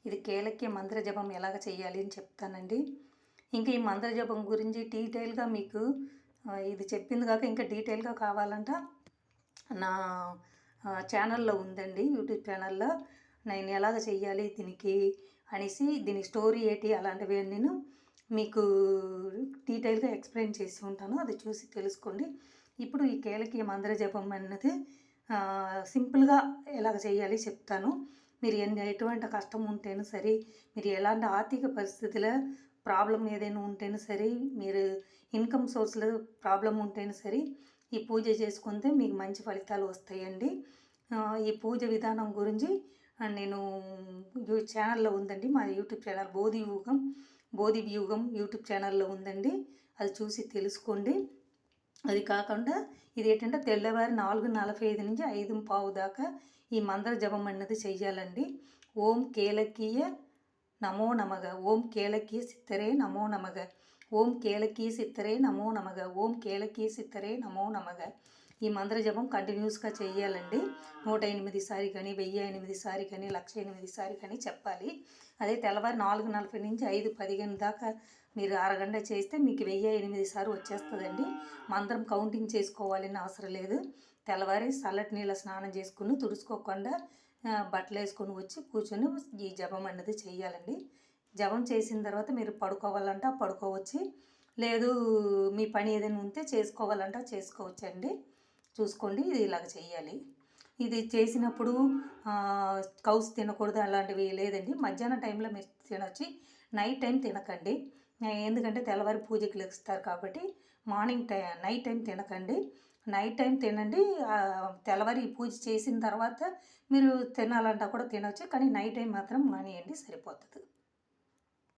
ఇది కేలక్య మంత్ర జపం ఎలాగ చేయాలి అని చెప్తానండి. ఇంకా ఈ మంత్ర జపం గురించి డీటెయిల్గా మీకు ఇది చెప్పింది కాక ఇంకా డీటెయిల్గా కావాలంట నా ఛానల్లో ఉందండి. యూట్యూబ్ ఛానల్లో నేను ఎలాగ చెయ్యాలి దీనికి అనేసి దీని స్టోరీ ఏంటి అలాంటివి నేను మీకు డీటెయిల్గా ఎక్స్ప్లెయిన్ చేసి ఉంటాను. అది చూసి తెలుసుకోండి. ఇప్పుడు ఈ కేలకీయ మంత్ర జపం అన్నది సింపుల్గా ఎలాగ చేయాలి చెప్తాను. మీరు ఎటువంటి కష్టం ఉంటేనూ సరే, మీరు ఎలాంటి ఆర్థిక పరిస్థితుల ప్రాబ్లం ఏదైనా ఉంటేనూ సరే, మీరు ఇన్కమ్ సోర్స్లో ప్రాబ్లం ఉంటేనూ సరే, ఈ పూజ చేసుకుంటే మీకు మంచి ఫలితాలు వస్తాయండి. ఈ పూజ విధానం గురించి నేను ఛానల్లో ఉందండి. మా యూట్యూబ్ ఛానల్ బోధివ్యూహం యూట్యూబ్ ఛానల్లో ఉందండి. అది చూసి తెలుసుకోండి. అది కాకుండా ఇది ఏంటంటే తెల్లవారి 4:45 నుంచి 5:15 దాకా ఈ మంత్ర జపం అన్నది చెయ్యాలండి. ఓం కేలకీయ నమో నమః, ఓం కేలకీయ సిద్ధరే నమో నమః, ఓం కేలకీయ సిద్ధరే నమో నమః, ఓం కేలకీయ సిద్ధరే నమో నమః. ఈ మంత్ర జపం కంటిన్యూస్గా చేయాలండి. 108 సారి కానీ, 1008 సారి కానీ, 108 సారి కానీ చెప్పాలి. అదే తెల్లవారి 4:40 నుంచి 5:15 దాకా మీరు అరగంట చేస్తే మీకు 1008 సార్లు వచ్చేస్తుందండి. మంత్రం కౌంటింగ్ చేసుకోవాలని అవసరం లేదు. తెల్లవారి చల్లటి నీళ్ళ స్నానం చేసుకుని తుడుచుకోకుండా బట్టలు వేసుకొని వచ్చి కూర్చొని ఈ జపం అన్నది చేయాలండి. జపం చేసిన తర్వాత మీరు పడుకోవాలంటే పడుకోవచ్చు, లేదు మీ పని ఏదైనా ఉంటే చేసుకోవాలంటే చేసుకోవచ్చండి. చూసుకోండి. ఇది ఇలాగ చేయాలి. ఇది చేసినప్పుడు కౌస్ తినకూడదు అలాంటివి లేదండి. మధ్యాహ్నం టైంలో మీరు తినొచ్చి, నైట్ టైం తినకండి. ఎందుకంటే తెల్లవారి పూజకి లెగుస్తారు కాబట్టి నైట్ టైం తినకండి. నైట్ టైం తినండి. తెల్లవారి పూజ చేసిన తర్వాత మీరు తినాలంటా కూడా తినవచ్చు, కానీ నైట్ టైం మాత్రం మానేయండి, సరిపోతుంది.